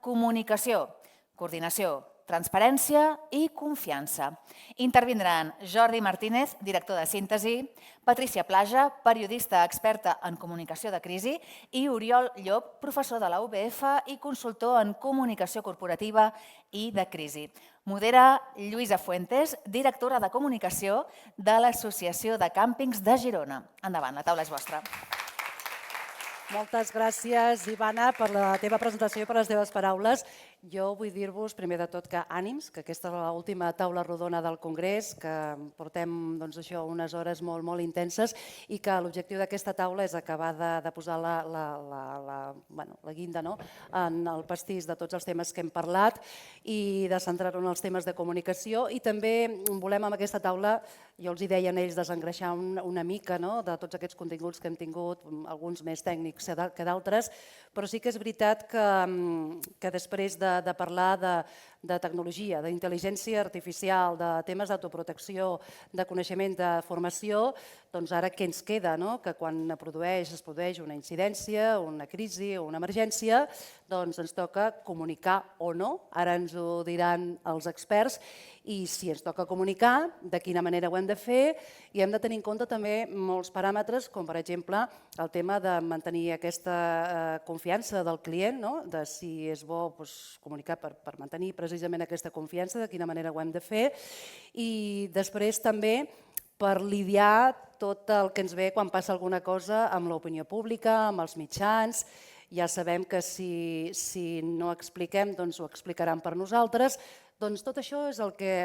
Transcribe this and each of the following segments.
comunicació, coordinació, transparència i confiança. Intervindran Jordi Martínez, director de Síntesi, Patricia Plaja, periodista experta en comunicació de crisi, i Oriol Llop, professor de la UBF i consultor en comunicació corporativa i de crisi. Modera Lluïsa Fuentes, directora de comunicació de l'Associació de Càmpings de Girona. Endavant, la taula és vostra. Moltes gràcies, Ivana, per la teva presentació i per les teves paraules. Jo vull dir-vos, primer de tot, que ànims, que aquesta és l'última taula rodona del Congrés, que portem unes hores molt intenses i que l'objectiu d'aquesta taula és acabar de posar la guinda en el pastís de tots els temes que hem parlat i de centrar-ho en els temes de comunicació. I també volem amb aquesta taula, jo els hi deia a ells, desengreixar una mica de tots aquests continguts que hem tingut, alguns més tècnics que d'altres, però sí que és veritat que després de parlar de tecnologia, d'intel·ligència artificial, de temes d'autoprotecció, de coneixement, de formació, doncs ara què ens queda? Que quan es produeix una incidència, una crisi o una emergència, doncs ens toca comunicar o no, ara ens ho diran els experts, i si ens toca comunicar, de quina manera ho hem de fer, i hem de tenir en compte també molts paràmetres, com per exemple el tema de mantenir aquesta confiança del client, de si és bo comunicar per mantenir precisament aquesta confiança, de quina manera ho hem de fer, i després també per lidiar tot el que ens ve quan passa alguna cosa amb l'opinió pública, amb els mitjans. Ja sabem que si no expliquem, doncs ho explicaran per nosaltres. Doncs tot això és el que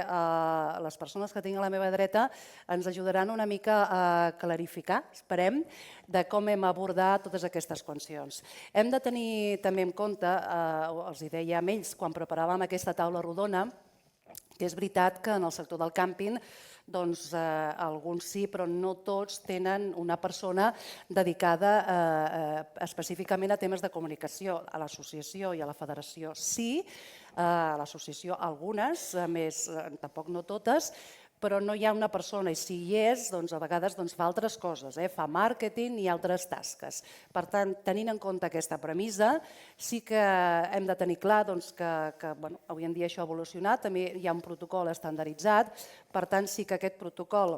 les persones que tinc a la meva dreta ens ajudaran una mica a clarificar, esperem, de com hem abordat totes aquestes qüestions. Hem de tenir també en compte, els hi deia a ells quan preparàvem aquesta taula rodona, que és veritat que en el sector del càmping doncs alguns sí, però no tots tenen una persona dedicada específicament a temes de comunicació. A l'associació i a la federació sí, a l'associació algunes, a més tampoc no totes, però no hi ha una persona i si hi és, doncs a vegades fa altres coses, fa màrqueting i altres tasques. Per tant, tenint en compte aquesta premissa, sí que hem de tenir clar que avui en dia això ha evolucionat, també hi ha un protocol estandarditzat, per tant sí que aquest protocol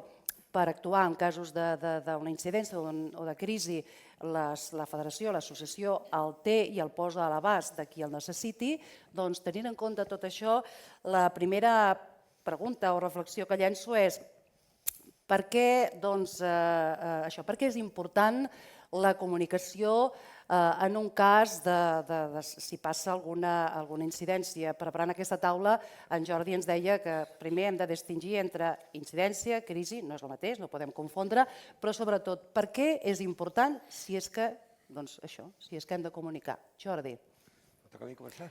per actuar en casos d'una incidència o de crisi, la federació, l'associació el té i el posa a l'abast de qui el necessiti, doncs tenint en compte tot això, la primera pregunta o reflexió que llenço és per què és important la comunicació en un cas de si passa alguna incidència. Preparant aquesta taula, en Jordi ens deia que primer hem de distingir entre incidència, crisi, no és el mateix, no podem confondre, però sobretot per què és important si és que hem de comunicar. Jordi. Toca a mi començar?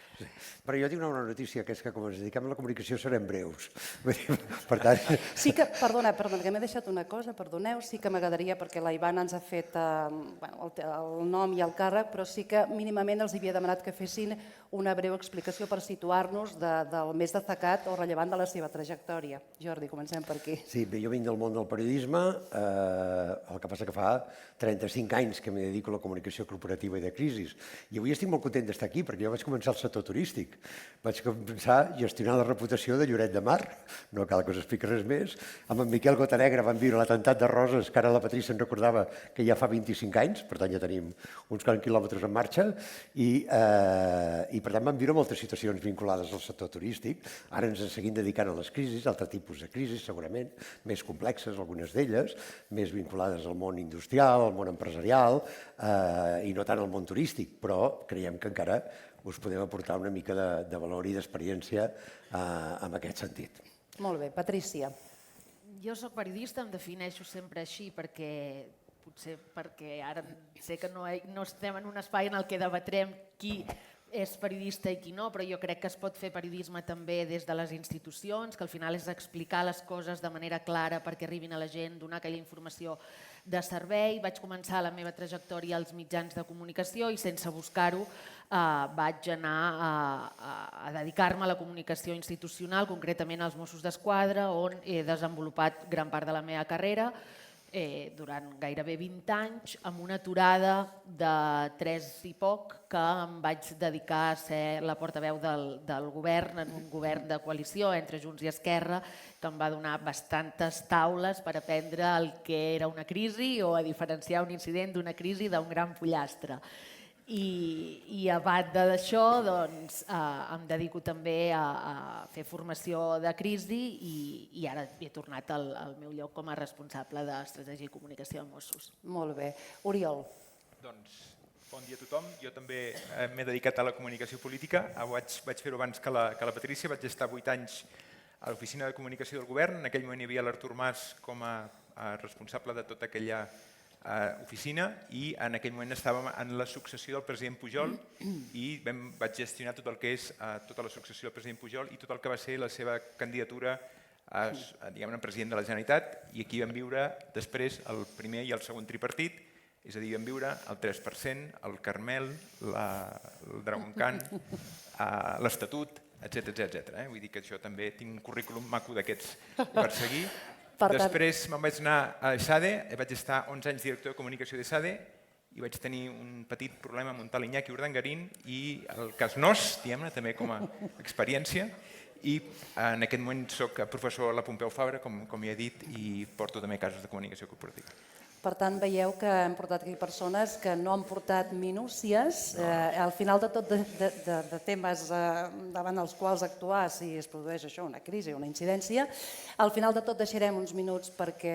Però jo tinc una bona notícia, que és que com ens dediquem a la comunicació serem breus. Per tant... Sí que, perdona, que m'he deixat una cosa, perdoneu, sí que m'agradaria, perquè la Ivana ens ha fet el nom i el càrrec, però sí que mínimament els havia demanat que fessin una breu explicació per situar-nos del més destacat o rellevant de la seva trajectòria. Jordi, comencem per aquí. Sí, bé, jo vinc del món del periodisme, el que passa que fa 35 anys que m'hi dedico a la comunicació corporativa i de crisis, i avui estic molt content d'estar aquí, perquè jo vaig començar al sector turístic. Vaig començar gestionant la reputació de Lloret de Mar, no cal que us expliqui res més. Amb en Miquel Gotanegra vam viure l'atemptat de Roses, que ara la Patrícia en recordava que ja fa 25 anys, per tant ja tenim uns quants quilòmetres en marxa, i per tant vam viure moltes situacions vinculades al sector turístic. Ara ens seguim dedicant a les crisis, altres tipus de crisis, segurament, més complexes, algunes d'elles, més vinculades al món industrial, al món empresarial, i no tant al món turístic, però creiem que encara us podem aportar una mica de valor i d'experiència en aquest sentit. Molt bé. Patrícia. Jo soc periodista, em defineixo sempre així potser perquè ara sé que no estem en un espai en el que debatrem qui és periodista i qui no, però jo crec que es pot fer periodisme també des de les institucions, que al final és explicar les coses de manera clara perquè arribin a la gent, donar aquella informació de servei. Vaig començar la meva trajectòria als mitjans de comunicació i sense buscar-ho vaig anar a dedicar-me a la comunicació institucional, concretament als Mossos d'Esquadra, on he desenvolupat gran part de la meva carrera. durant gairebé 20 anys, amb una aturada de 3 i poc, que em vaig dedicar a ser la portaveu del govern, en un govern de coalició entre Junts i Esquerra, que em va donar bastantes taules per aprendre el que era una crisi o a diferenciar un incident d'una crisi d'un gran pollastre. I a banda d'això em dedico també a fer formació de crisi i ara he tornat al meu lloc com a responsable d'estratègia i comunicació de Mossos. Molt bé. Oriol. Doncs bon dia a tothom. Jo també m'he dedicat a la comunicació política. Vaig fer-ho abans que la Patrícia. Vaig estar 8 anys a l'oficina de comunicació del govern. En aquell moment hi havia l'Artur Mas com a responsable de tota aquella oficina i en aquell moment estàvem en la successió del president Pujol i vaig gestionar tot el que és tota la successió del president Pujol i tot el que va ser la seva candidatura a president de la Generalitat, i aquí vam viure després el primer i el segon tripartit, és a dir, vam viure el 3%, el Carmel, el Dragon Khan, l'Estatut, etc. Vull dir que això també tinc un currículum maco d'aquests per seguir. Després me'n vaig anar a ESADE, vaig estar 11 anys director de comunicació d'ESADE i vaig tenir un petit problema amb un tal Iñaki Urdangarín i el cas Nos, diguem-ne, també com a experiència. I en aquest moment soc professor a la Pompeu Fabra, com ja he dit, i porto també casos de comunicació corporativa. Per tant, veieu que hem portat aquí persones que no han portat minúcies. Al final de tot, de temes davant els quals actuar si es produeix això, una crisi o una incidència, al final de tot deixarem uns minuts perquè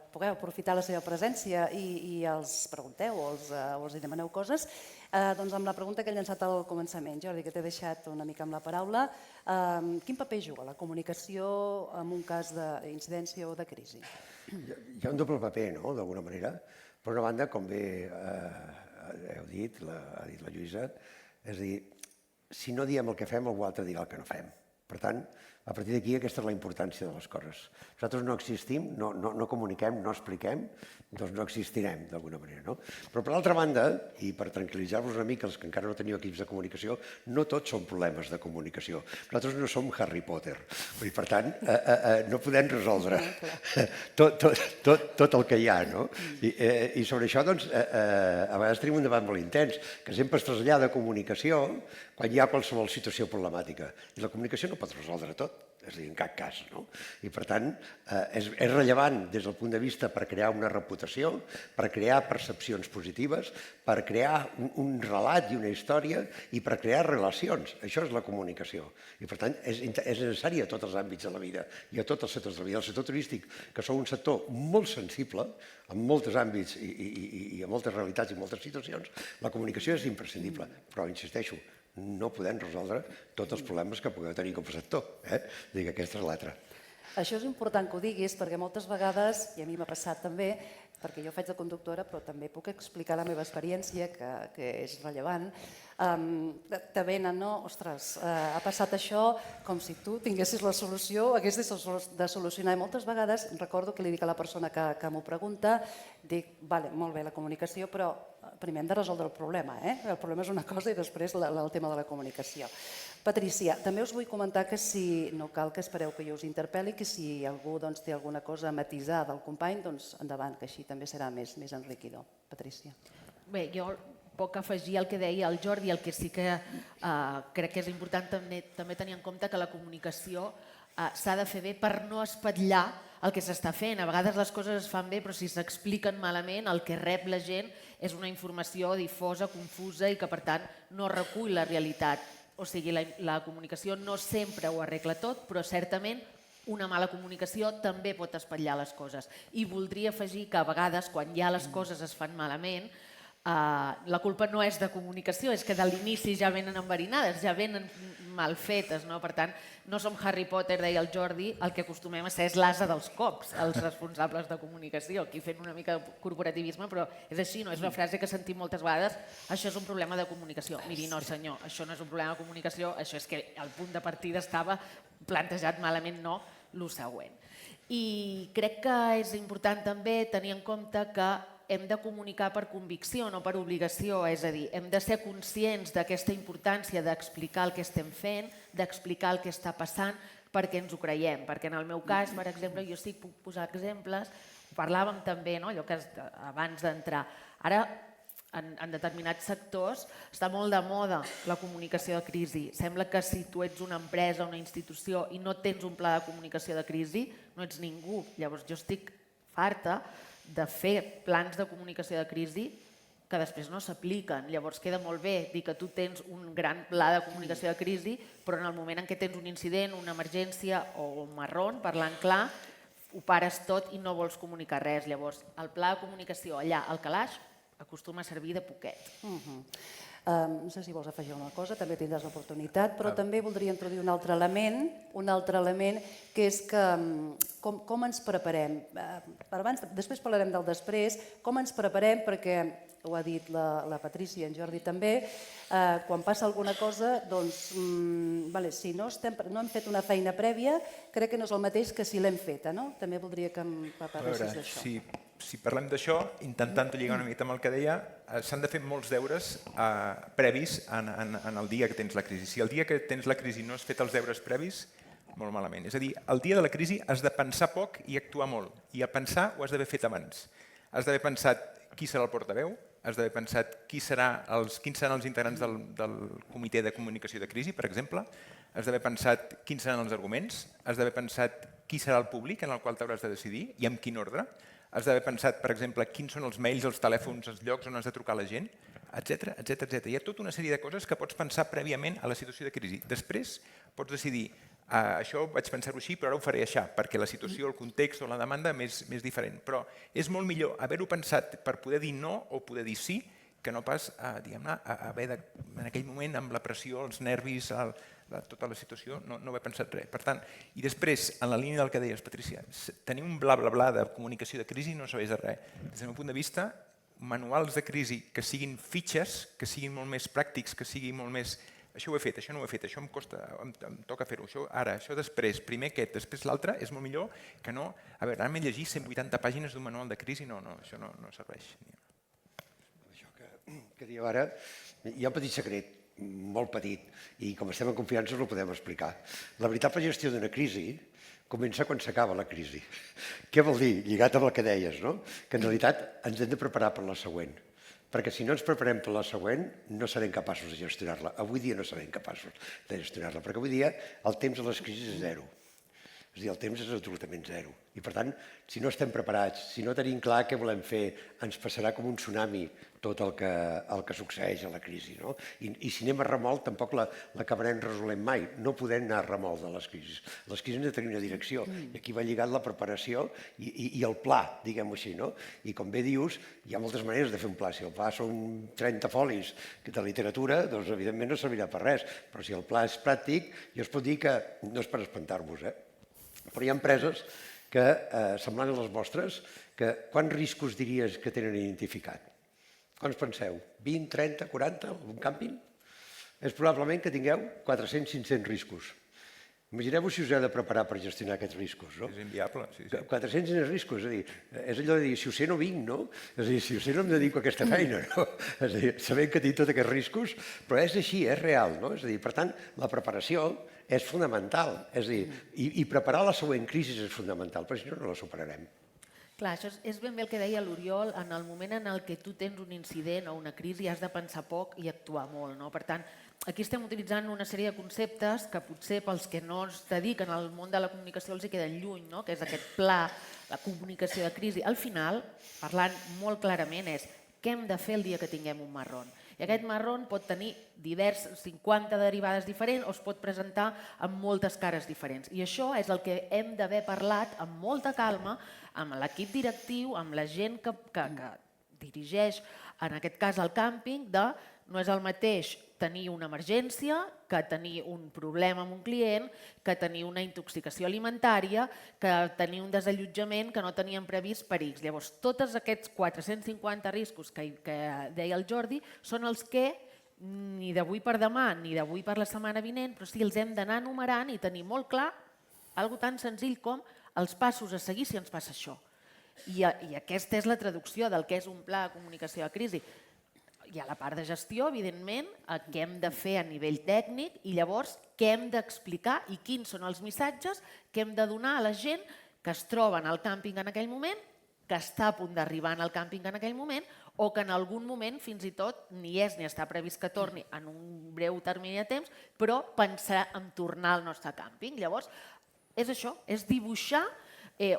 pugueu aprofitar la seva presència i els pregunteu o els demaneu coses. Doncs amb la pregunta que he llançat al començament, Jordi, que t'he deixat una mica amb la paraula, quin paper juga la comunicació en un cas d'incidència o de crisi? Hi ha un doble paper, no?, d'alguna manera. Per una banda, com bé heu dit, ha dit la Lluïsa, és a dir, si no diem el que fem, algú altre dirà el que no fem. Per tant, a partir d'aquí aquesta és la importància de les coses. Nosaltres no existim, no comuniquem, no expliquem, doncs no existirem d'alguna manera, no? Però per l'altra banda, i per tranquil·litzar-vos una mica els que encara no teniu equips de comunicació, no tots són problemes de comunicació. Nosaltres no som Harry Potter. Vull dir, per tant, no podem resoldre tot el que hi ha, no? I sobre això, doncs, a vegades tenim un debat molt intens, que sempre es trasllada a comunicació quan hi ha qualsevol situació problemàtica. I la comunicació no pot resoldre tot, és a dir, en cap cas, no? I per tant, és rellevant des del punt de vista per crear una reputació, per crear percepcions positives, per crear un relat i una història i per crear relacions. Això és la comunicació. I per tant, és necessari a tots els àmbits de la vida i a tots els sectors de la vida. El sector turístic, que som un sector molt sensible, en molts àmbits i en moltes realitats i moltes situacions, la comunicació és imprescindible. Però, insisteixo, no podem resoldre tots els problemes que pugueu tenir com a sector. Dic, aquesta és l'altra. Això és important que ho diguis perquè moltes vegades, i a mi m'ha passat també, perquè jo faig de conductora però també puc explicar la meva experiència, que és rellevant, te venen, no? Ostres, ha passat això com si tu tinguessis la solució, haguessis de solucionar. I moltes vegades recordo que li dic a la persona que m'ho pregunta, dic, vale, molt bé la comunicació, però primer hem de resoldre el problema. El problema és una cosa i després el tema de la comunicació. Patrícia, també us vull comentar que si no cal que espereu que jo us interpel·li, que si algú té alguna cosa a matisar del company, doncs endavant, que així també serà més enriquidor. Patrícia. Bé, jo poc afegir el que deia el Jordi, el que sí que crec que és important també tenir en compte que la comunicació s'ha de fer bé per no espatllar el que s'està fent. A vegades les coses es fan bé, però si s'expliquen malament, el que rep la gent és una informació difosa, confusa i que, per tant, no recull la realitat. O sigui, la comunicació no sempre ho arregla tot, però certament una mala comunicació també pot espatllar les coses. I voldria afegir que a vegades, quan ja les coses es fan malament, la culpa no és de comunicació, és que de l'inici ja venen enverinades, ja venen mal fetes. Per tant, no som Harry Potter, deia el Jordi, el que acostumem a ser és l'ase dels cops, els responsables de comunicació, aquí fent una mica de corporativisme, però és així, no és una frase que sentim moltes vegades, això és un problema de comunicació. Miri, no senyor, això no és un problema de comunicació, això és que el punt de partida estava plantejat malament, no el següent. I crec que és important també tenir en compte que hem de comunicar per convicció, no per obligació, és a dir, hem de ser conscients d'aquesta importància d'explicar el que estem fent, d'explicar el que està passant perquè ens ho creiem, perquè en el meu cas, per exemple, jo sí que puc posar exemples parlàvem també, no? Allò que abans d'entrar. Ara, en determinats sectors, està molt de moda la comunicació de crisi. Sembla que si tu ets una empresa, una institució i no tens un pla de comunicació de crisi, no ets ningú. Llavors jo estic farta de fer plans de comunicació de crisi que després no s'apliquen. Llavors queda molt bé dir que tu tens un gran pla de comunicació de crisi, però en el moment en què tens un incident, una emergència o un marron, parlant clar, ho pares tot i no vols comunicar res. Llavors, el pla de comunicació allà al calaix acostuma a servir de poquet. No sé si vols afegir una cosa, també tindràs l'oportunitat, però també voldria introduir un altre element, que és que com ens preparem. Després parlarem del després, com ens preparem perquè, ho ha dit la Patrícia i en Jordi també, quan passa alguna cosa, doncs, si no hem fet una feina prèvia, crec que no és el mateix que si l'hem feta, no? També voldria que em parlessis d'això. Si parlem d'això, intentant lligar una mica amb el que deia, s'han de fer molts deures previs en el dia que tens la crisi. Si el dia que tens la crisi no has fet els deures previs, molt malament. És a dir, el dia de la crisi has de pensar poc i actuar molt. I a pensar ho has d'haver fet abans. Has d'haver pensat qui serà el portaveu, has d'haver pensat quins seran els integrants del comitè de comunicació de crisi, per exemple, has d'haver pensat quins seran els arguments, has d'haver pensat qui serà el públic en el qual t'hauràs de decidir i en quin ordre, has d'haver pensat, per exemple, quins són els mails, els telèfons, els llocs on has de trucar a la gent, etc. Hi ha tota una sèrie de coses que pots pensar prèviament a la situació de crisi. Després pots decidir, això vaig pensar-ho així, però ara ho faré així, perquè la situació, el context o la demanda és diferent. Però és molt millor haver-ho pensat per poder dir no o poder dir sí, que no pas haver en aquell moment, amb la pressió, els nervis, tota la situació, no haver pensat res. Per tant, i després, en la línia del que deies, Patrícia, tenir un bla bla bla de comunicació de crisi no serveix de res. Des del meu punt de vista, manuals de crisi que siguin fitxes, que siguin molt més pràctics, que siguin molt més... Això ho he fet, això no ho he fet, això em costa, em toca fer-ho, això ara, això després, primer aquest, després l'altre, és molt millor que no... A veure, ara m'he llegit 180 pàgines d'un manual de crisi, no, això no serveix. Això que diu ara, hi ha un petit secret, molt petit, i com estem en confiança us ho podem explicar. La veritable gestió d'una crisi comença quan s'acaba la crisi. Què vol dir? Lligat amb el que deies, no? Que en realitat ens hem de preparar per la següent. Perquè si no ens preparem per la següent, no serem capaços de gestionar-la. Avui dia no serem capaços de gestionar-la, perquè avui dia el temps de les crisis és zero. És a dir, el temps és absolutament zero. I per tant, si no estem preparats, si no tenim clar què volem fer, ens passarà com un tsunami tot el que succeeix a la crisi. I si anem a remolc, tampoc l'acabarem resolent mai. No podem anar a remolc de les crisis. Les crisis han de tenir una direcció. I aquí va lligat la preparació i el pla, diguem-ho així. I com bé dius, hi ha moltes maneres de fer un pla. Si el pla són 30 folis de literatura, doncs evidentment no servirà per res. Però si el pla és pràctic, jo es pot dir que no és per espantar-vos, però hi ha empreses que, semblant a les vostres, que quants riscos diries que tenen identificat? Quants penseu? 20, 30, 40, un càmping? És probablement que tingueu 400-500 riscos. Imagineu-vos si us heu de preparar per gestionar aquests riscos. És inviable, sí. 400 riscos, és allò de dir, si ho sé no vinc, no? És a dir, si ho sé no em dedico a aquesta feina, no? És a dir, sabent que tinc tots aquests riscos, però és així, és real, no? És a dir, per tant, la preparació és fonamental, és a dir, i preparar la següent crisi és fonamental, perquè si no, no la superarem. Clar, això és ben bé el que deia l'Oriol, en el moment en el que tu tens un incident o una crisi has de pensar poc i actuar molt, no? Per tant, aquí estem utilitzant una sèrie de conceptes que potser pels que no es dediquen al món de la comunicació els hi queden lluny, no? Que és aquest pla, la comunicació de crisi. Al final, parlant molt clarament, és què hem de fer el dia que tinguem un marron. I aquest marron pot tenir 50 derivades diferents o es pot presentar amb moltes cares diferents. I això és el que hem d'haver parlat amb molta calma amb l'equip directiu, amb la gent que dirigeix, en aquest cas el càmping, no és el mateix tenir una emergència, que tenir un problema amb un client, que tenir una intoxicació alimentària, que tenir un desallotjament que no teníem previst per X. Llavors, tots aquests 450 riscos que deia el Jordi són els que ni d'avui per demà ni d'avui per la setmana vinent, però sí els hem d'anar enumerant i tenir molt clar algo tan senzill com els passos a seguir si ens passa això. I aquesta és la traducció del que és un pla de comunicació de crisi. Hi ha la part de gestió, evidentment, què hem de fer a nivell tècnic i llavors què hem d'explicar i quins són els missatges que hem de donar a la gent que es troben al càmping en aquell moment que està a punt d'arribar en el càmping en aquell moment o que en algun moment fins i tot ni és ni està previst que torni en un breu termini de temps, però pensar en tornar al nostre càmping. Llavors, és això, és dibuixar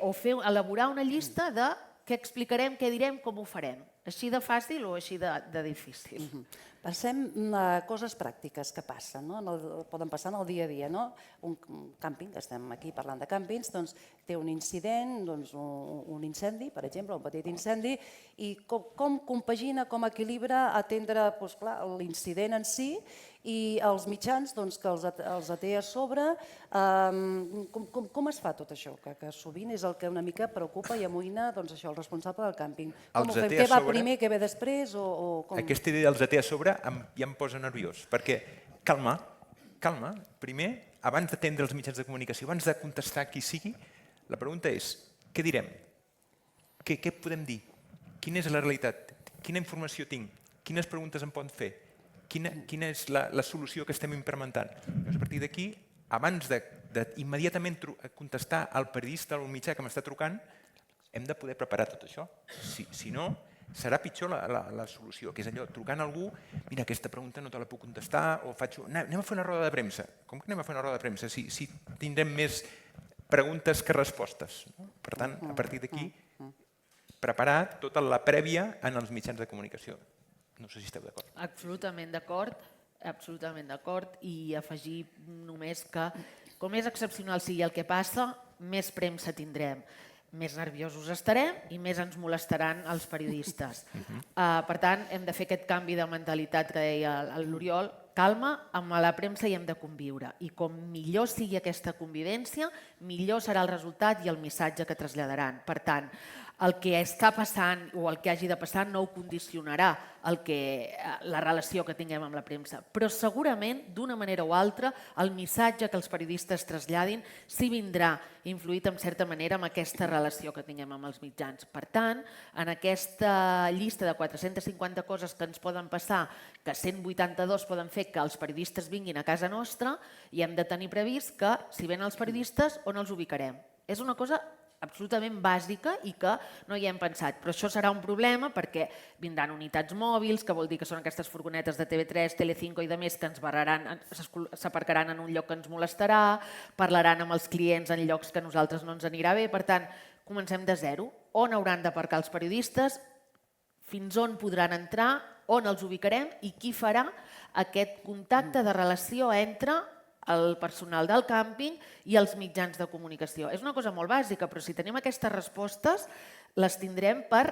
o elaborar una llista de què explicarem, què direm, com ho farem. Així de fàcil o així de difícil. Pensem en coses pràctiques que passen, poden passar en el dia a dia. Un càmping, estem aquí parlant de càmpings, té un incident, un incendi, per exemple, un petit incendi, i com compagina, com equilibra atendre l'incident en si i els mitjans que els té a sobre. Com es fa tot això? Que sovint és el que una mica preocupa i amoïna el responsable del càmping. Com ho fem? Què va primer, què ve després? Aquesta idea dels AT a sobre ja em posa nerviós, perquè calma. Primer, abans d'atendre els mitjans de comunicació, abans de contestar qui sigui, la pregunta és, què direm? Què podem dir? Quina és la realitat? Quina informació tinc? Quines preguntes em poden fer? Quina és la solució que estem implementant? Llavors, a partir d'aquí, abans d'immediatament contestar al periodista o al mitjà que m'està trucant, hem de poder preparar tot això. Si no, serà pitjor la solució, que és allò, trucant a algú, mira, aquesta pregunta no te la puc contestar, o anem a fer una roda de premsa. Com que anem a fer una roda de premsa si tindrem més preguntes que respostes? Per tant, a partir d'aquí, preparar tota la prèvia en els mitjans de comunicació. No sé si esteu d'acord. Absolutament d'acord, i afegir només que com més excepcional sigui el que passa, més premsa tindrem, més nerviosos estarem i més ens molestaran els periodistes. Per tant, hem de fer aquest canvi de mentalitat que deia l'Oriol, calma, amb la premsa hi hem de conviure i com millor sigui aquesta convivència, millor serà el resultat i el missatge que traslladaran. Per tant, el que està passant o el que hagi de passar no ho condicionarà la relació que tinguem amb la premsa, però segurament, d'una manera o altra, el missatge que els periodistes traslladin sí vindrà influït en certa manera amb aquesta relació que tinguem amb els mitjans. Per tant, en aquesta llista de 450 coses que ens poden passar, que 182 poden fer que els periodistes vinguin a casa nostra, i hem de tenir previst que, si venen els periodistes, on els ubicarem. És una cosa absolutament bàsica i que no hi hem pensat. Però això serà un problema perquè vindran unitats mòbils, que vol dir que són aquestes furgonetes de TV3, Telecinco i de més que ens s'aparcaran en un lloc que ens molestarà, parlaran amb els clients en llocs que a nosaltres no ens anirà bé. Per tant, comencem de zero. On hauran d'aparcar els periodistes? Fins on podran entrar? On els ubicarem? I qui farà aquest contacte de relació entre el personal del càmping i els mitjans de comunicació? És una cosa molt bàsica, però si tenim aquestes respostes, les tindrem per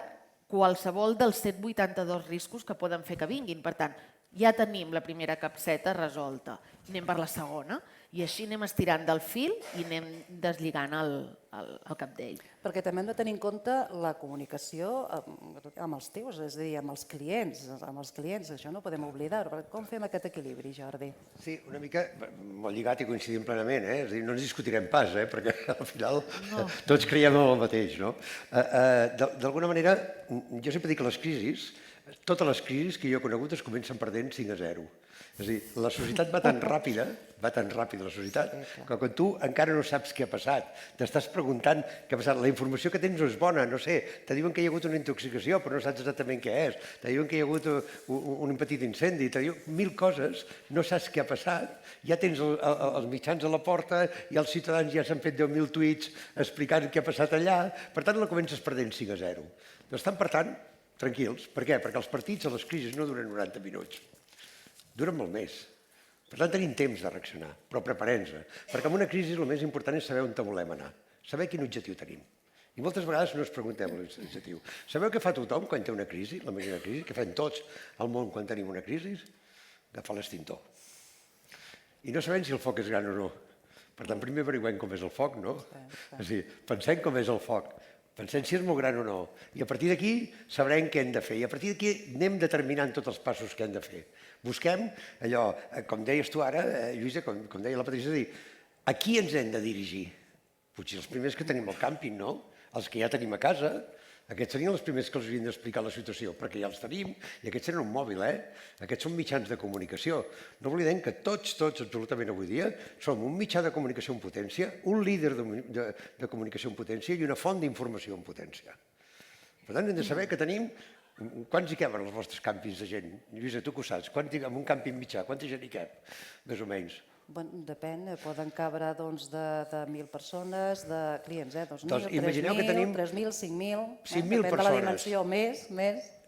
qualsevol dels 182 riscos que poden fer que vinguin. Per tant, ja tenim la primera capseta resolta. Anem per la segona i així anem estirant del fil i anem deslligant el cabdell. Perquè també hem de tenir en compte la comunicació amb els teus, és a dir, amb els clients. Això no ho podem oblidar. Com fem aquest equilibri, Jordi? Sí, una mica molt lligat i coincidim plenament. És a dir, no ens discutirem pas, perquè al final tots creiem en el mateix. D'alguna manera, jo sempre dic que les crisis, totes les crisis que jo he conegut es comencen perdent 5-0. És a dir, la societat va tan ràpida la societat, que quan tu encara no saps què ha passat, t'estàs preguntant què ha passat, la informació que tens no és bona, no sé, te diuen que hi ha hagut una intoxicació, però no saps exactament què és, te diuen que hi ha hagut un petit incendi, te diuen 1000 coses, no saps què ha passat, ja tens els mitjans a la porta i els ciutadans ja s'han fet 10.000 tuits explicant què ha passat allà, per tant la comences perdent 5-0. Per tant, tranquils. Per què? Perquè els partits a les crisis no duren 90 minuts. Duren molt més. Per tant, tenim temps de reaccionar, però preparem-nos. Perquè en una crisi el més important és saber on volem anar, saber quin objectiu tenim. I moltes vegades no ens preguntem l'objectiu. Sabeu què fa tothom quan té una crisi, la major crisi? Què fem tots al món quan tenim una crisi? Agafar l'extintor. I no sabem si el foc és gran o no. Per tant, primer averiguem com és el foc, no? És a dir, pensem com és el foc. Pensem si és molt gran o no. I a partir d'aquí sabrem què hem de fer. I a partir d'aquí anem determinant tots els passos que hem de fer. Busquem allò, com deies tu ara, Lluïsa, com deia la Patricia, dir, a qui ens hem de dirigir? Potser els primers que tenim al càmping, no? Els que ja tenim a casa. Aquests serien els primers que els havien d'explicar la situació, perquè ja els tenim, i aquests tenen un mòbil, Aquests són mitjans de comunicació. No oblidem que tots, absolutament avui dia, som un mitjà de comunicació en potència, un líder de comunicació en potència i una font d'informació en potència. Per tant, hem de saber que tenim... Quants hi caben als vostres càmpings de gent? Lluïsa, tu que ho saps, en un càmping mitjà, quanta gent hi cap, més o menys? Depèn, poden cabre de 1.000 persones, de clients, 2.000, Doncs imagineu que 3.000, tenim 3.000, 5.000, 5.000 depèn de la persones. dimensió, més,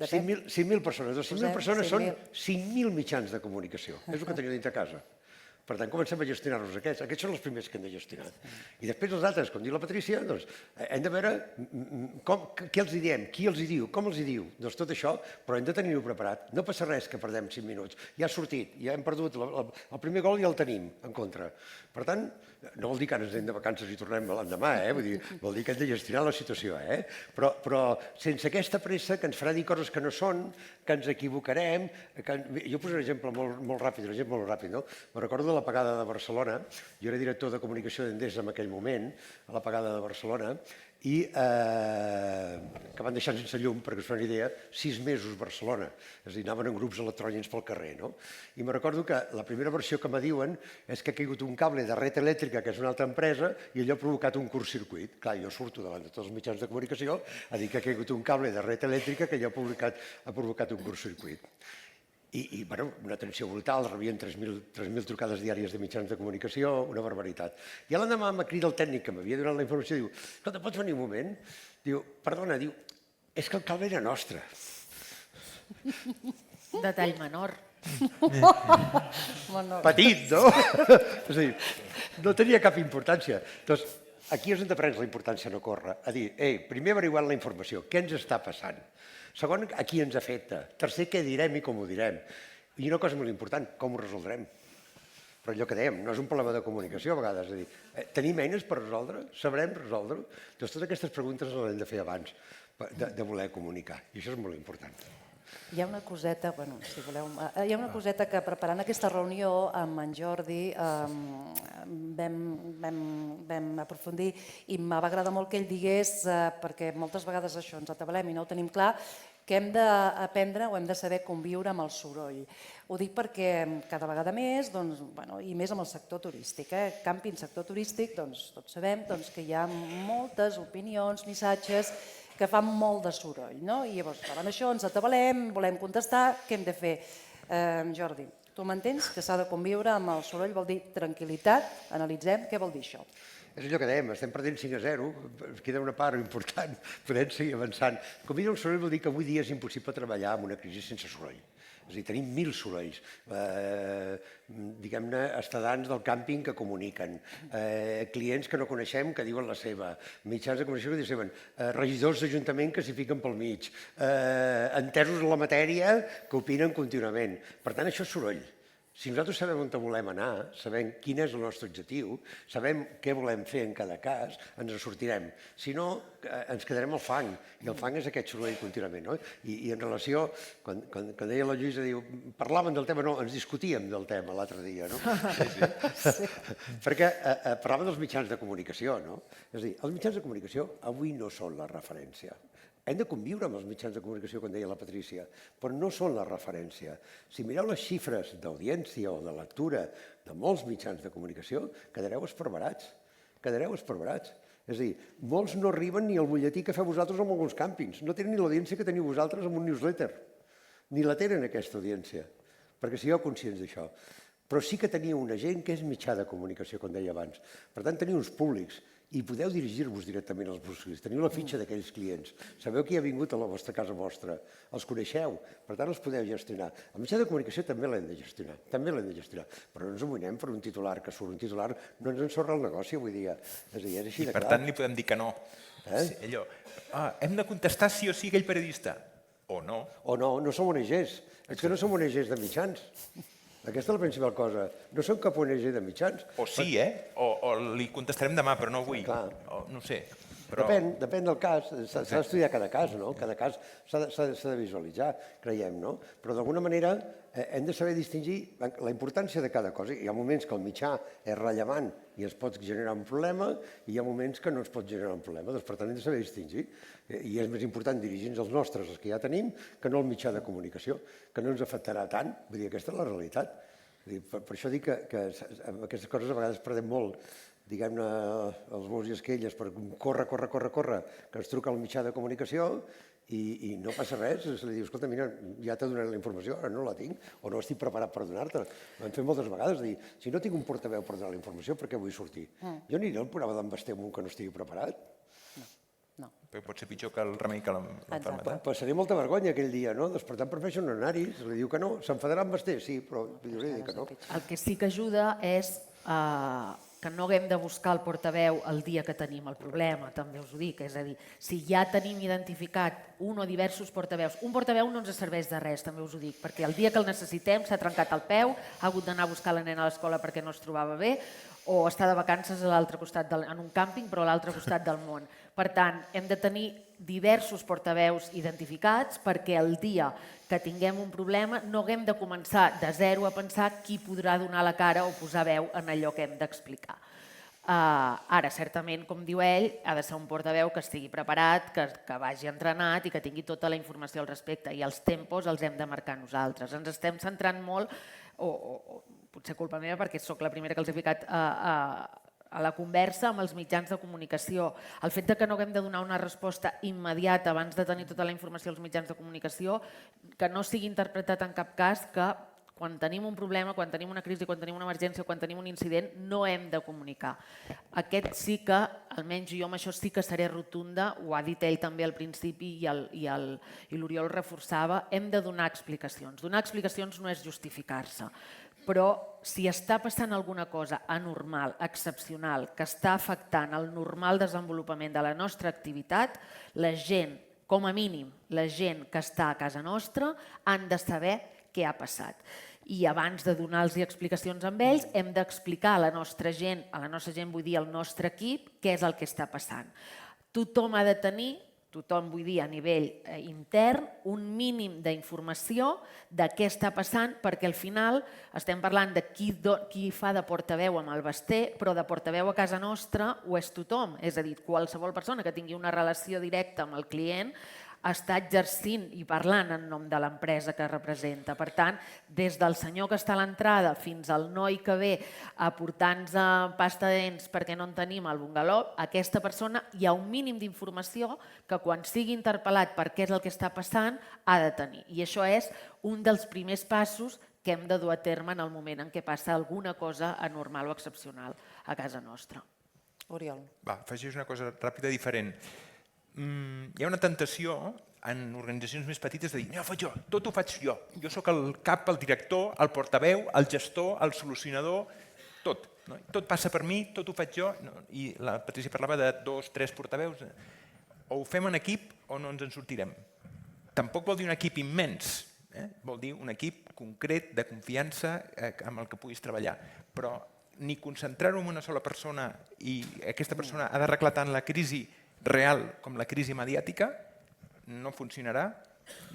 depèn. 5.000 persones. Doncs 5.000 persones són 5.000. 5.000 mitjans de comunicació. És el que teniu dintre casa. Per tant, comencem a gestionar-los aquests. Aquests són els primers que hem de gestionar. I després els altres, com diu la Patrícia, doncs, hem de veure què els hi diem, qui els hi diu, com els hi diu. Doncs tot això, però hem de tenir-ho preparat. No passa res que perdem 5 minuts. Ja ha sortit, ja hem perdut. El primer gol ja el tenim en contra. Per tant, no vol dir que ara ens anem de vacances i tornem l'endemà, Vol dir que hem de gestionar la situació, Però sense aquesta pressa que ens farà dir coses que no són, que ens equivocarem... Jo poso un exemple molt ràpid, no? Me recordo de l'apagada de Barcelona. Jo era director de comunicació d'Endesa en aquell moment, a l'apagada de Barcelona, i que van deixar sense llum, perquè us fa una idea, 6 mesos a Barcelona. És a dir, anaven en grups electrònics pel carrer, no? I me recordo que la primera versió que me diuen és que ha caigut un cable de Red Elèctrica, que és una altra empresa, i allò ha provocat un curtcircuit. Clar, jo surto davant de tots els mitjans de comunicació a dir que ha caigut un cable de Red Elèctrica que allò ha provocat un curtcircuit. I una tensió brutal, rebien 3.000 trucades diàries de mitjans de comunicació, una barbaritat. I l'endemà me crida el tècnic que m'havia donat la informació i diu, escolta, pots venir un moment? Diu, perdona, és que el cable era nostre. Detall menor. Petit, no? És a dir, no tenia cap importància. Doncs aquí és on aprens la importància no córrer. A dir, primer averiguant la informació, què ens està passant? Segon, a qui ens afecta. Tercer, què direm i com ho direm. I una cosa molt important, com ho resoldrem. Però allò que dèiem, no és un problema de comunicació a vegades. És a dir, tenim eines per resoldre? Sabrem resoldre-ho? Doncs totes aquestes preguntes les hem de fer abans de voler comunicar. I això és molt important. Hi ha una coseta, si voleu, hi ha una coseta que preparant aquesta reunió amb en Jordi vam aprofundir i m'ha agradat molt que ell digués, perquè moltes vegades això ens atabalem i no ho tenim clar, que hem d'aprendre o hem de saber conviure amb el soroll. Ho dic perquè cada vegada més, i més amb el sector turístic, càmping, sector turístic, tots sabem que hi ha moltes opinions, missatges que fan molt de soroll. I llavors, davant això ens atabalem, volem contestar, què hem de fer? Jordi, tu m'entens que s'ha de conviure amb el soroll, vol dir tranquil·litat, analitzem, què vol dir això? És allò que dèiem, estem perdent 5-0, ens queda una part important, podem seguir avançant. Conviure el soroll vol dir que avui dia és impossible treballar amb una crisi sense soroll. És a dir, tenim 1.000 sorolls, diguem-ne, estadants del càmping que comuniquen, clients que no coneixem que diuen la seva, mitjans de comunicació que diuen, regidors d'Ajuntament que s'hi fiquen pel mig, entesos en la matèria que opinen contínuament. Per tant, això és soroll. Si nosaltres sabem on volem anar, sabem quin és el nostre objectiu, sabem què volem fer en cada cas, ens en sortirem. Si no, ens quedarem al fang, i el fang és aquest soroll contínuament. I en relació, quan deia la Lluïsa, parlaven del tema, no, ens discutíem del tema l'altre dia, no? Perquè parlaven dels mitjans de comunicació, no? És a dir, els mitjans de comunicació avui no són la referència. Hem de conviure amb els mitjans de comunicació, com deia la Patrícia, però no són la referència. Si mireu les xifres d'audiència o de lectura de molts mitjans de comunicació, quedareu esparverats. És a dir, molts no arriben ni al butlletí que feu vosaltres en alguns càmpings. No tenen ni l'audiència que teniu vosaltres en un newsletter. Ni la tenen, aquesta audiència, perquè sigueu conscients d'això. Però sí que teniu una gent que és mitjà de comunicació, com deia abans. Per tant, teniu uns públics i podeu dirigir-vos directament als públics. Teniu la fitxa d'aquells clients. Sabeu qui ha vingut a la vostra casa vostra. Els coneixeu. Per tant, els podeu gestionar. El mitjà de comunicació també l'hem de gestionar. Però no ens amoïnem per un titular, que surt un titular, no ens ensorra el negoci avui dia. És a dir, és així de clar. I per tant, li podem dir que no. Allò, hem de contestar sí o sí aquell periodista. O no. O no, no som ONGs. És que no som ONGs de mitjans. Aquesta és la principal cosa. No som cap ONG de mitjans. O sí, o li contestarem demà, però no avui. No sé. Depèn del cas. S'ha d'estudiar cada cas, no? Cada cas s'ha de visualitzar, creiem, no? Però d'alguna manera hem de saber distingir la importància de cada cosa. Hi ha moments que el mitjà és rellevant i ens pot generar un problema i hi ha moments que no ens pot generar un problema. Doncs, per tant, hem de saber distingir. I és més important dirigir-nos als nostres, els que ja tenim, que no al mitjà de comunicació, que no ens afectarà tant. Vull dir, aquesta és la realitat. Per això dic que amb aquestes coses a vegades perdem molt, diguem-ne, els bous i esquelles per córrer, que ens truca el mitjà de comunicació i no passa res, se li diu, escolta, mira, ja t'he donat la informació, ara no la tinc, o no estic preparat per donar-te. M'han fet moltes vegades dir, si no tinc un portaveu per donar la informació, per què vull sortir? Jo aniré al programa d'en Basté amb un que no estigui preparat? No. Però pot ser pitjor que el remei que l'enfermetat. Passaré molta vergonya aquell dia, no? Doncs per tant prefereixo no anar-hi. Se li diu que no, s'enfadarà amb Basté, sí, però jo li dic que no. El que sí que ajuda és que no haguem de buscar el portaveu el dia que tenim el problema, també us ho dic. És a dir, si ja tenim identificat un o diversos portaveus, un portaveu no ens serveix de res, també us ho dic, perquè el dia que el necessitem s'ha trencat el peu, ha hagut d'anar a buscar la nena a l'escola perquè no es trobava bé, o està de vacances a l'altre costat, en un càmping, però a l'altre costat del món. Per tant, hem de tenir diversos portaveus identificats perquè el dia que tinguem un problema no haguem de començar de zero a pensar qui podrà donar la cara o posar veu en allò que hem d'explicar. Ara, certament, com diu ell, ha de ser un portaveu que estigui preparat, que vagi entrenat i que tingui tota la informació al respecte. I els tempos els hem de marcar nosaltres. Ens estem centrant molt, o potser culpa meva perquè sóc la primera que els he ficat a la conversa amb els mitjans de comunicació. El fet que no haguem de donar una resposta immediata abans de tenir tota la informació als mitjans de comunicació, que no sigui interpretat en cap cas que quan tenim un problema, quan tenim una crisi, quan tenim una emergència, quan tenim un incident, no hem de comunicar. Aquest sí que, almenys jo amb això sí que seré rotunda, ho ha dit ell també al principi i l'Oriol reforçava, hem de donar explicacions. Donar explicacions no és justificar-se, però si està passant alguna cosa anormal, excepcional, que està afectant el normal desenvolupament de la nostra activitat, la gent, com a mínim, la gent que està a casa nostra, han de saber què ha passat. I abans de donar-los explicacions amb ells, hem d'explicar a la nostra gent vull dir al nostre equip, què és el que està passant. Tothom ha de tenir, tothom vull dir a nivell intern, un mínim d'informació de què està passant, perquè al final estem parlant de qui fa de portaveu amb el Basté, però de portaveu a casa nostra ho és tothom. És a dir, qualsevol persona que tingui una relació directa amb el client està exercint i parlant en nom de l'empresa que representa. Per tant, des del senyor que està a l'entrada fins al noi que ve a portar-nos pasta de dents perquè no en tenim al bungaló, aquesta persona hi ha un mínim d'informació que quan sigui interpel·lat per què és el que està passant ha de tenir. I això és un dels primers passos que hem de dur a terme en el moment en què passa alguna cosa anormal o excepcional a casa nostra. Oriol. Va, afegeix una cosa ràpida diferent. Hi ha una tentació en organitzacions més petites de dir no, faig jo, tot ho faig jo. Jo sóc el cap, el director, el portaveu, el gestor, el solucionador, tot. Tot passa per mi, tot ho faig jo. I la Patrícia parlava de 2, 3 portaveus. O ho fem en equip o no ens en sortirem. Tampoc vol dir un equip immens, vol dir un equip concret de confiança amb el que puguis treballar. Però ni concentrar-ho en una sola persona i aquesta persona ha d'arreglar tant la crisi real com la crisi mediàtica no funcionarà,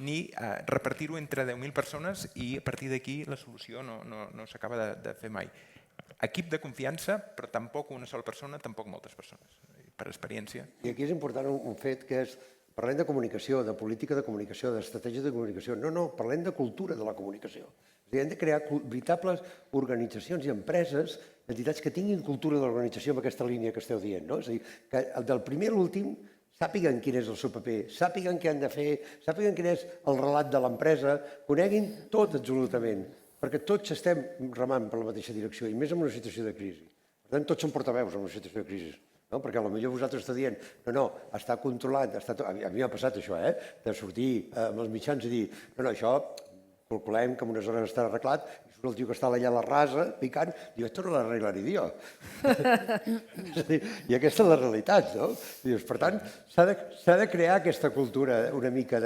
ni repartir-ho entre 10.000 persones i a partir d'aquí la solució no s'acaba de fer mai. Equip de confiança, però tampoc una sola persona, tampoc moltes persones, per experiència. I aquí és important un fet que és, parlem de comunicació, de política de comunicació, d'estratègia de comunicació. No, parlem de cultura de la comunicació. Hem de crear veritables organitzacions i empreses, entitats que tinguin cultura de l'organització amb aquesta línia que esteu dient. És a dir, que del primer a l'últim sàpiguen quin és el seu paper, sàpiguen què han de fer, sàpiguen quin és el relat de l'empresa, coneguin tot absolutament, perquè tots estem remant per la mateixa direcció, i més en una situació de crisi. Per tant, tots som portaveus en una situació de crisi. Perquè potser vosaltres esteu dient no, està controlat, a mi m'ha passat això, de sortir amb els mitjans i dir no, això calculem que en unes hores està arreglat, i surt el tio que està allà a la rasa, picant, diu, esto no l'arreglaré jo. I aquesta és la realitat, no? Per tant, s'ha de crear aquesta cultura una mica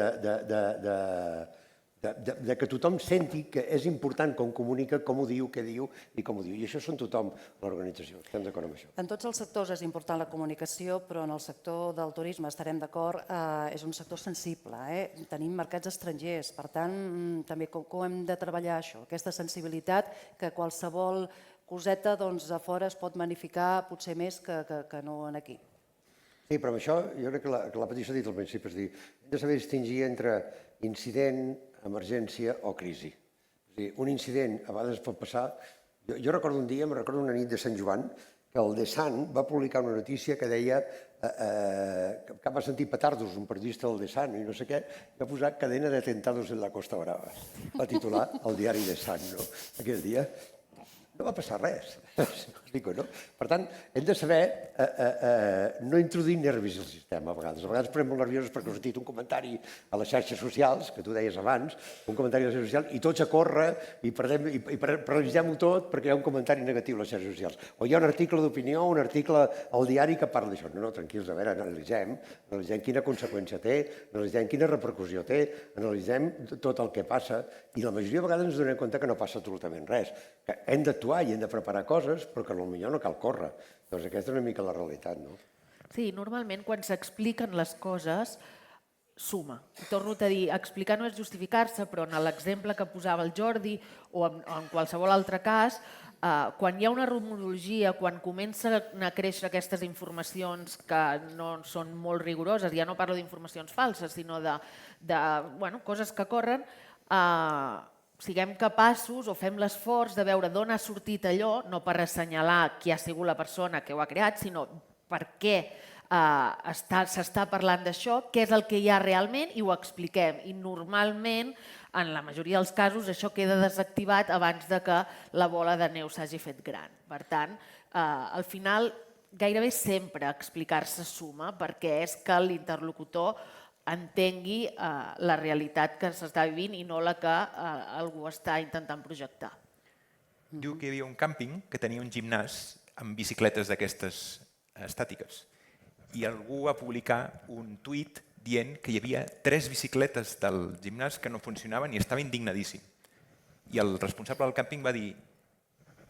de que tothom senti que és important com comunica, com ho diu, què diu i com ho diu. I això són tothom l'organització. Estem d'acord amb això. En tots els sectors és important la comunicació, però en el sector del turisme estarem d'acord, és un sector sensible. Tenim mercats estrangers, per tant, també com hem de treballar això, aquesta sensibilitat que qualsevol coseta a fora es pot magnificar potser més que no aquí. Sí, però amb això jo crec que la Patrícia ha dit al principi, és a dir, hem de saber distingir entre incident, emergència o crisi. Un incident a vegades pot passar. Jo recordo un dia, recordo una nit de Sant Joan, que el The Sun va publicar una notícia que deia que va sentir petardos un periodista del The Sun i no sé què, va posar cadena de atentados en la Costa Brava. Va titular el diari The Sun, no? Aquell dia no va passar res, explico, no? Per tant, hem de saber no introduir nervis al sistema a vegades. A vegades prenem molt nerviosos perquè ha sortit un comentari a les xarxes socials, que tu deies abans, un comentari a les xarxes socials, i tots a córrer i paralitzem-ho tot perquè hi ha un comentari negatiu a les xarxes socials. O hi ha un article d'opinió, un article al diari que parla d'això. No, tranquils, a veure, analitzem quina conseqüència té, analitzem quina repercussió té, analitzem tot el que passa, i la majoria de vegades ens donem compte que no passa absolutament res, que hem d'actuar i hem de preparar coses, però que potser no cal córrer. Doncs aquesta és una mica la realitat, no? Sí, normalment quan s'expliquen les coses suma. Torno a dir, explicar no és justificar-se, però en l'exemple que posava el Jordi o en qualsevol altre cas, quan hi ha una rumorologia, quan comencen a créixer aquestes informacions que no són molt rigoroses, ja no parlo d'informacions falses, sinó de coses que corren, siguem capaços o fem l'esforç de veure d'on ha sortit allò, no per assenyalar qui ha sigut la persona que ho ha creat, sinó per què s'està parlant d'això, què és el que hi ha realment i ho expliquem. I normalment, en la majoria dels casos, això queda desactivat abans de que la bola de neu s'hagi fet gran. Per tant, al final, gairebé sempre explicar-se suma perquè és que l'interlocutor entengui la realitat que s'està vivint i no la que algú està intentant projectar. Diu que hi havia un càmping que tenia un gimnàs amb bicicletes d'aquestes estàtiques i algú va publicar un tuit dient que hi havia 3 bicicletes del gimnàs que no funcionaven i estava indignadíssim. I el responsable del càmping va dir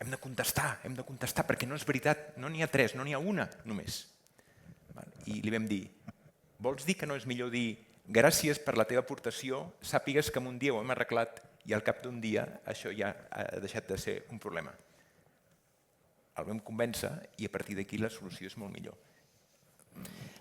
hem de contestar perquè no és veritat, no n'hi ha 3, no n'hi ha una només. I li vam dir vols dir que no és millor dir gràcies per la teva aportació, sàpigues que en un dia ho hem arreglat i al cap d'un dia això ja ha deixat de ser un problema. El vam convèncer i a partir d'aquí la solució és molt millor.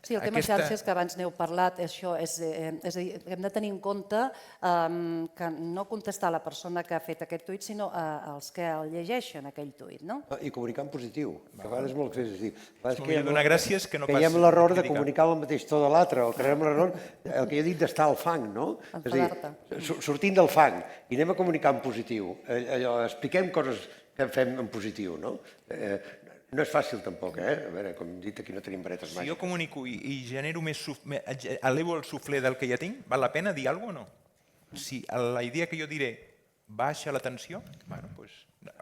Sí, el tema xarxes que abans n'heu parlat, això és a dir, hem de tenir en compte que no contestar a la persona que ha fet aquest tuit, sinó als que el llegeixen aquell tuit, no? I comunicar en positiu, que a vegades és molt difícil. És molt millor donar gràcies que no pas creiem l'error de criticar. comunicar el mateix to de l'altre, o creiem l'error, el que he dit d'estar al fang, no? És a dir, sortint del fang i anem a comunicar en positiu, expliquem coses que fem en positiu, no? No és fàcil tampoc, A veure, com hem dit, aquí no tenim varetes Si màgiques. jo comunico i genero elevo el suflé del que ja tinc, val la pena dir alguna cosa o no? Si la idea que jo diré baixa la tensió,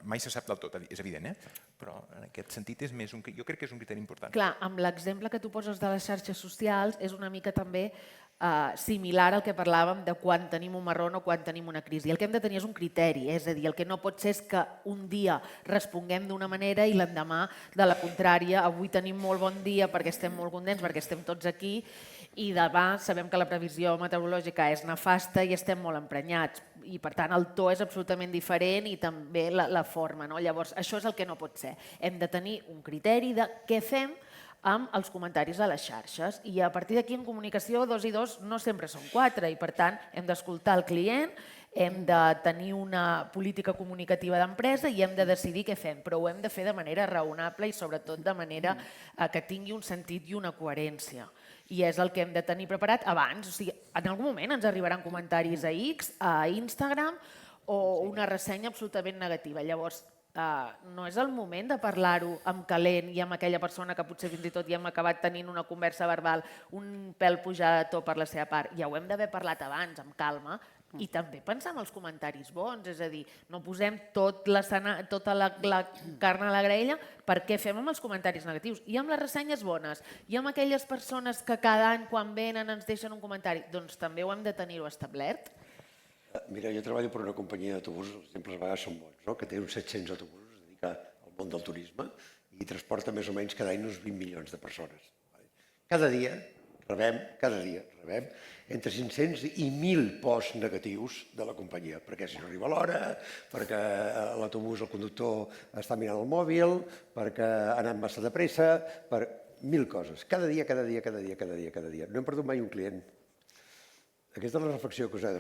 mai se sap del tot, és evident, però en aquest sentit és més jo crec que és un criteri important. Clar, amb l'exemple que tu poses de les xarxes socials és una mica també similar al que parlàvem de quan tenim un marrón o quan tenim una crisi. El que hem de tenir és un criteri, és a dir, el que no pot ser és que un dia responguem d'una manera i l'endemà de la contrària. Avui tenim molt bon dia perquè estem molt contents, perquè estem tots aquí, i demà sabem que la previsió meteorològica és nefasta i estem molt emprenyats. I, per tant, el to és absolutament diferent i també la forma. Llavors, això és el que no pot ser. Hem de tenir un criteri de què fem amb els comentaris a les xarxes. I a partir d'aquí, en comunicació, 2 i 2 no sempre són 4 i, per tant, hem d'escoltar el client, hem de tenir una política comunicativa d'empresa i hem de decidir què fem, però ho hem de fer de manera raonable i, sobretot, de manera que tingui un sentit i una coherència. I és el que hem de tenir preparat abans. O sigui, en algun moment ens arribaran comentaris a X, a Instagram, o una ressenya absolutament negativa. Llavors, no és el moment de parlar-ho amb calent i amb aquella persona que potser fins i tot ja hem acabat tenint una conversa verbal un pèl pujada de to per la seva part. Ja ho hem d'haver parlat abans, amb calma, i també pensar en els comentaris bons, és a dir, no posem tota la carn a la graella perquè fem amb els comentaris negatius. I amb les ressenyes bones, i amb aquelles persones que cada any quan venen ens deixen un comentari, doncs també ho hem de tenir-ho establert. Mira, jo treballo per una companyia d'autobusos, els exemples a vegades són bons, que té uns 700 autobusos, es dedica al món del turisme i transporta més o menys cada any uns 20 milions de persones. Cada dia rebem entre 500 i 1.000 posts negatius de la companyia, perquè si no arriba a l'hora, perquè l'autobús, el conductor està mirant el mòbil, perquè ha anat massa de pressa, per 1.000 coses. Cada dia. No hem perdut mai un client. Aquesta és la reflexió que us he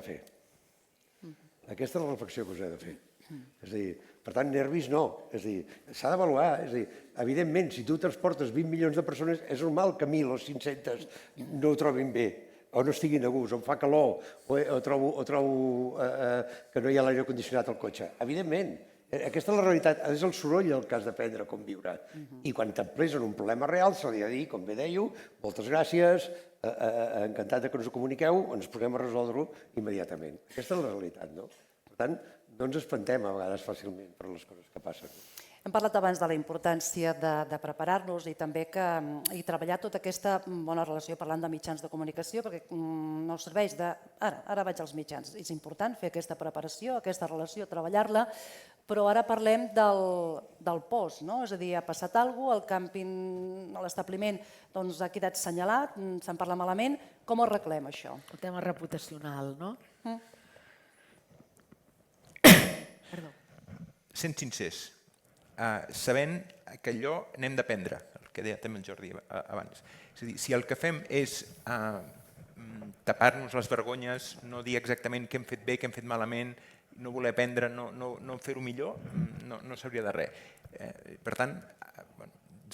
de fer. És a dir, Per tant, nervis no. És a dir, s'ha d'avaluar. És a dir, evidentment, si tu transportes 20 milions de persones, és normal que 1.000 o 500 no ho trobin bé, o no estiguin a gust, o em fa calor, o trobo que no hi ha l'aire condicionat al cotxe. Evidentment, aquesta és la realitat, és el soroll el que has d'aprendre a conviure. I quan t'empresen un problema real, se li ha de dir, com bé dèieu, moltes gràcies, encantat que ens ho comuniqueu, ens posem a resoldre-ho immediatament. Aquesta és la realitat, no? Per tant, no ens espantem a vegades fàcilment per les coses que passen. Hem parlat abans de la importància de preparar-nos i també i treballar tota aquesta bona relació parlant de mitjans de comunicació, perquè no serveix de... Ara vaig als mitjans. És important fer aquesta preparació, aquesta relació, treballar-la, però ara parlem del post, no? És a dir, ha passat alguna cosa, el càmping, l'establiment ha quedat senyalat, se'n parla malament. Com ho arreglem, això? El tema reputacional, no? Perdó. Sent sincers, sabent que allò n'hem d'aprendre, el que deia també el Jordi abans. És a dir, si el que fem és tapar-nos les vergonyes, no dir exactament què hem fet bé, què hem fet malament, no voler aprendre, no fer-ho millor, no serviria de res. Per tant,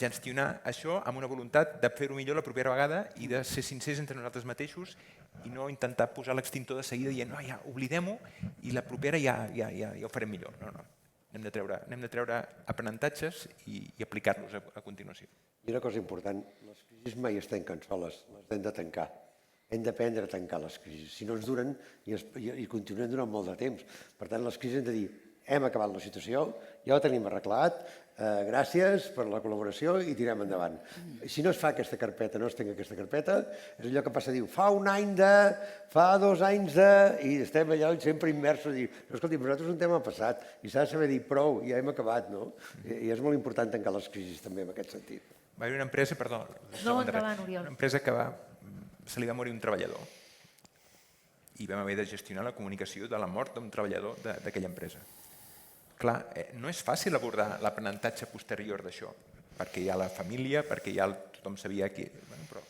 gestionar això amb una voluntat de fer-ho millor la propera vegada i de ser sincers entre nosaltres mateixos i no intentar posar l'extintor de seguida dient no, ja, oblidem-ho i la propera ja ho farem millor. No. Hem de treure aprenentatges i aplicar-los a continuació. I una cosa important, les crisis mai es tanquen soles, les hem de tancar. Hem d'aprendre a tancar les crisis. Si no ens duren i continuen durant molt de temps. Per tant, les crisis hem de dir hem acabat la situació, ja ho tenim arreglat, gràcies per la col·laboració i tirem endavant. Si no es fa aquesta carpeta, no es tanca aquesta carpeta, és allò que passa a dir, fa 2 anys de... I estem allà sempre immersos a dir, escolti, nosaltres un tema passat i s'ha de saber dir prou, ja hem acabat, no? I és molt important tancar les crisis també en aquest sentit. Va haver una empresa, perdó, endavant, Oriol. una empresa que se li va morir un treballador i vam haver de gestionar la comunicació de la mort d'un treballador d'aquella empresa. Clar, no és fàcil abordar l'aprenentatge posterior d'això, perquè hi ha la família, perquè tothom sabia qui... Però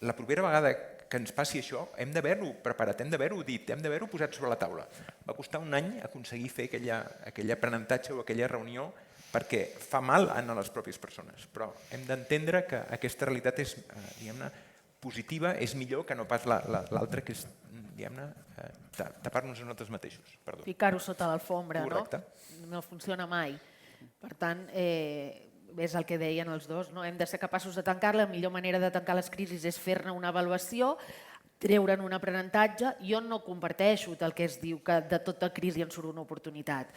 la propera vegada que ens passi això, hem d'haver-ho preparat, hem d'haver-ho dit, hem d'haver-ho posat sobre la taula. Va costar 1 any aconseguir fer aquell aprenentatge o aquella reunió perquè fa mal a les pròpies persones, però hem d'entendre que aquesta realitat és, diguem-ne, positiva, és millor que no pas l'altra, que és, diguem-ne, tapar-nos a nosaltres mateixos. Ficar-ho sota l'alfombra, no? Correcte. No funciona mai. Per tant, és el que deien els dos, no? Hem de ser capaços de tancar-la. La millor manera de tancar les crisis és fer-ne una avaluació, treure'n un aprenentatge. Jo no comparteixo el que es diu que de tota crisi en surt una oportunitat.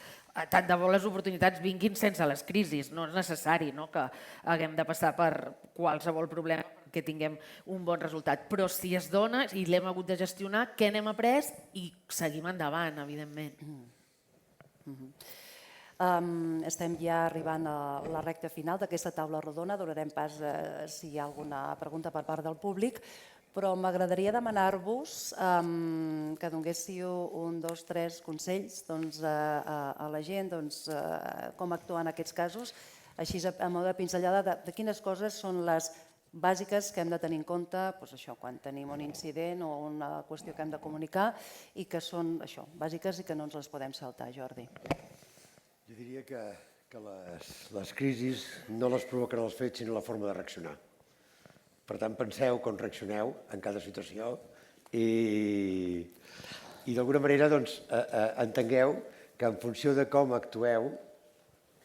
Tant de bo les oportunitats vinguin sense les crisis. No és necessari que haguem de passar per qualsevol problema que tinguem un bon resultat. Però si es dona i l'hem hagut de gestionar, què n'hem après i seguim endavant, evidentment. Estem ja arribant a la recta final d'aquesta taula rodona. Donarem pas si hi ha alguna pregunta per part del públic, però m'agradaria demanar-vos que donéssiu 1, 2, 3 consells a la gent, com actuar en aquests casos, així a mode de pinzellada de quines coses són les bàsiques que hem de tenir en compte quan tenim un incident o una qüestió que hem de comunicar i que són bàsiques i que no ens les podem saltar, Jordi. Jo diria que les crisis no les provoquen els fets, sinó la forma de reaccionar. Per tant, penseu com reaccioneu en cada situació i d'alguna manera entengueu que en funció de com actueu,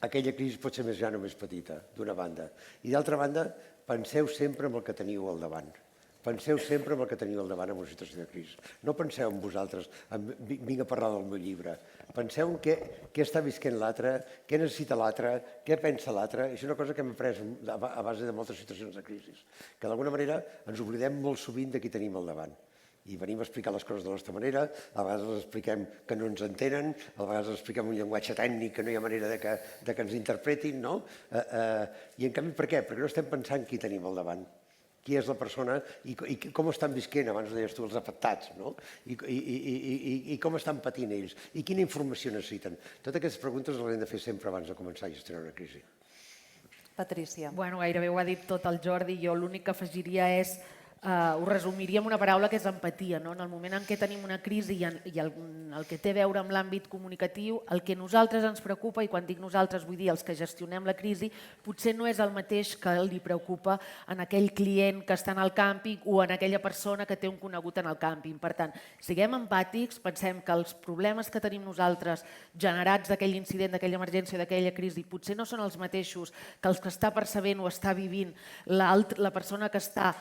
aquella crisi pot ser més gran o més petita, d'una banda. I d'altra banda, penseu sempre en el que teniu al davant. Penseu sempre en el que teniu al davant en una situació de crisi. No penseu en vosaltres, vinc a parlar del meu llibre. Penseu en què està visquent l'altre, què necessita l'altre, què pensa l'altre. Això és una cosa que hem après a base de moltes situacions de crisi. Que d'alguna manera ens oblidem molt sovint de qui tenim al davant. I venim a explicar les coses de la nostra manera, a vegades els expliquem que no ens entenen, a vegades els expliquem un llenguatge tècnic que no hi ha manera de que ens interpretin, no? I en canvi, per què? Perquè no estem pensant qui tenim al davant, qui és la persona i com estan visquent, abans ho deies tu, els afectats, no? I com estan patint ells, i quina informació necessiten. Totes aquestes preguntes les hem de fer sempre abans de començar a gestionar una crisi. Patrícia. Gairebé ho ha dit tot el Jordi. Jo l'únic que afegiria és ho resumiria amb una paraula que és empatia. En el moment en què tenim una crisi i el que té a veure amb l'àmbit comunicatiu, el que a nosaltres ens preocupa, i quan dic nosaltres vull dir els que gestionem la crisi, potser no és el mateix que li preocupa en aquell client que està en el càmping o en aquella persona que té un conegut en el càmping. Per tant, siguem empàtics, pensem que els problemes que tenim nosaltres generats d'aquell incident, d'aquella emergència, d'aquella crisi, potser no són els mateixos que els que està percebent o està vivint la persona que està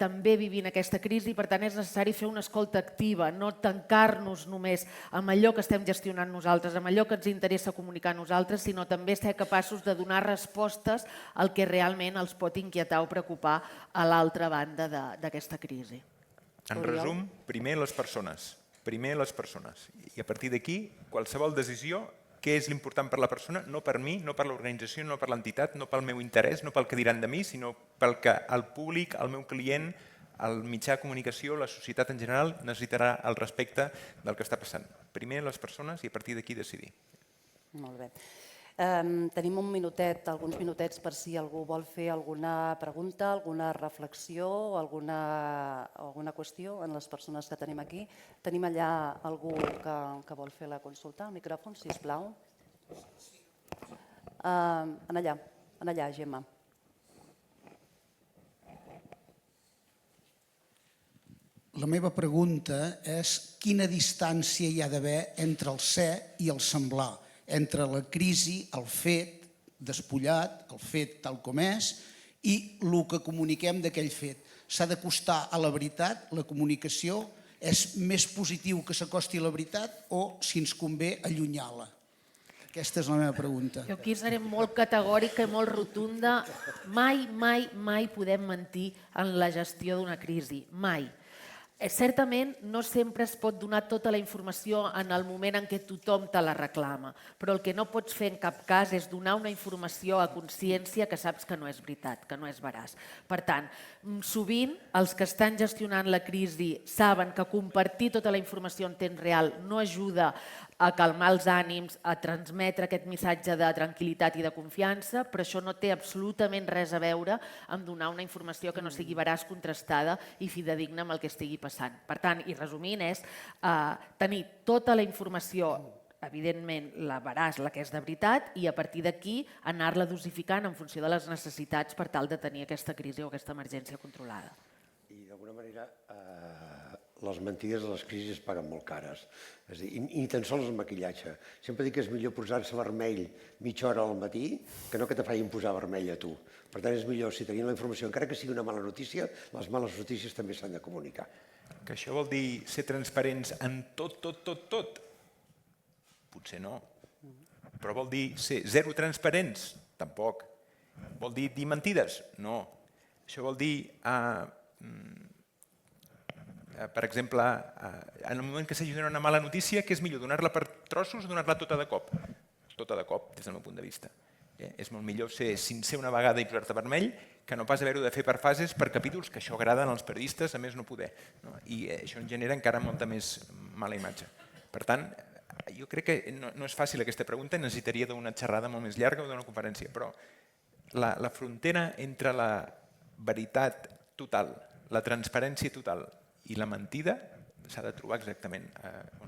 també vivint aquesta crisi. Per tant, és necessari fer una escolta activa, no tancar-nos només amb allò que estem gestionant nosaltres, amb allò que ens interessa comunicar a nosaltres, sinó també ser capaços de donar respostes al que realment els pot inquietar o preocupar a l'altra banda d'aquesta crisi. En resum, primer les persones. Primer les persones. I a partir d'aquí, qualsevol decisió, què és l'important per la persona, no per mi, no per l'organització, no per l'entitat, no pel meu interès, no pel que diran de mi, sinó pel que el públic, el meu client, el mitjà de comunicació, la societat en general, necessitarà el respecte del que està passant. Primer les persones i a partir d'aquí decidir. Molt bé. Tenim un minutet, alguns minutets per si algú vol fer alguna pregunta, alguna reflexió o alguna qüestió en les persones que tenim aquí. Tenim allà algú que vol fer la consulta. El micròfon, sisplau. En allà, Gemma. La meva pregunta és quina distància hi ha d'haver entre el ser i el semblar, entre la crisi, el fet despullat, el fet tal com és, i el que comuniquem d'aquell fet. S'ha d'acostar a la veritat, la comunicació és més positiu que s'acosti a la veritat o, si ens convé, allunyar-la? Aquesta és la meva pregunta. Jo aquí seré molt categòrica i molt rotunda. Mai, mai, mai podem mentir en la gestió d'una crisi. Mai. Certament no sempre es pot donar tota la informació en el moment en què tothom te la reclama, però el que no pots fer en cap cas és donar una informació a consciència que saps que no és veritat, que no és veraç. Per tant, sovint els que estan gestionant la crisi saben que compartir tota la informació en temps real no ajuda a calmar els ànims, a transmetre aquest missatge de tranquil·litat i de confiança, però això no té absolutament res a veure amb donar una informació que no sigui veraç, contrastada i fidedigna amb el que estigui passant. Per tant, i resumint, és tenir tota la informació, evidentment la veraç, la que és de veritat, i a partir d'aquí anar-la dosificant en funció de les necessitats per tal de tenir aquesta crisi o aquesta emergència controlada. I d'alguna manera les mentides a les crisis es paguen molt cares. És a dir, ni tan sols el maquillatge. Sempre dic que és millor posar-se vermell mitja hora al matí que no que te facin posar vermell a tu. Per tant, és millor, si tenim la informació, encara que sigui una mala notícia, les males notícies també s'han de comunicar. Que això vol dir ser transparents en tot? Potser no. Però vol dir ser zero transparents? Tampoc. Vol dir mentides? No. Això vol dir, per exemple, en el moment que s'hagi donat una mala notícia, què és millor, donar-la per trossos o donar-la tota de cop? Tota de cop, des del meu punt de vista. És molt millor ser sincer una vegada i posar-te vermell que no pas haver-ho de fer per fases, per capítols, que això agrada als periodistes, a més no poder. I això en genera encara molta més mala imatge. Per tant, jo crec que no és fàcil aquesta pregunta, necessitaria d'una xerrada molt més llarga o d'una conferència, però la frontera entre la veritat total, la transparència total i la mentida s'ha de trobar exactament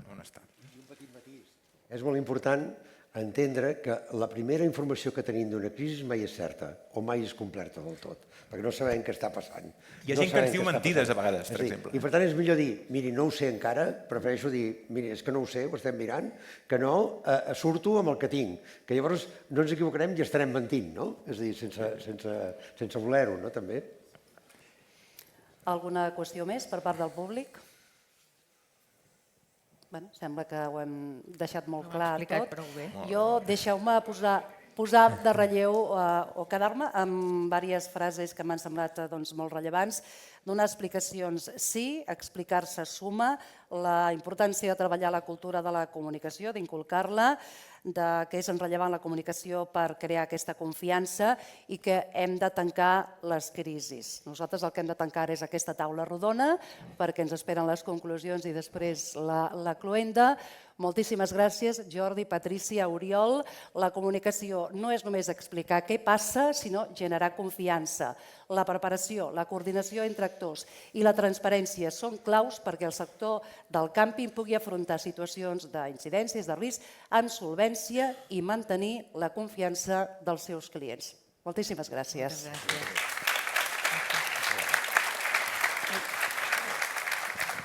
on està. I un petit matís. És molt important entendre que la primera informació que tenim d'una crisi mai és certa o mai és completa del tot, perquè no sabem què està passant. Hi ha gent que ens diu mentides a vegades, per exemple. I per tant és millor dir, miri, no ho sé encara, prefereixo dir, miri, és que no ho sé, ho estem mirant, que no surto amb el que tinc, que llavors no ens equivocarem i estarem mentint, no? És a dir, sense voler-ho, no, també. Alguna qüestió més per part del públic? Sembla que ho hem deixat molt clar tot. Ho hem explicat prou bé. Jo, deixeu-me posar de relleu o quedar-me amb diverses frases que m'han semblat molt rellevants, donar explicacions sí, explicar-se suma, la importància de treballar la cultura de la comunicació, d'inculcar-la, que és rellevant la comunicació per crear aquesta confiança i que hem de tancar les crisis. Nosaltres el que hem de tancar és aquesta taula rodona perquè ens esperen les conclusions i després la cloenda, Moltíssimes gràcies, Jordi, Patrícia, Oriol. La comunicació no és només explicar què passa, sinó generar confiança. La preparació, la coordinació entre actors i la transparència són claus perquè el sector del càmping pugui afrontar situacions d'incidències, de risc, amb solvència i mantenir la confiança dels seus clients. Moltíssimes gràcies. Gràcies.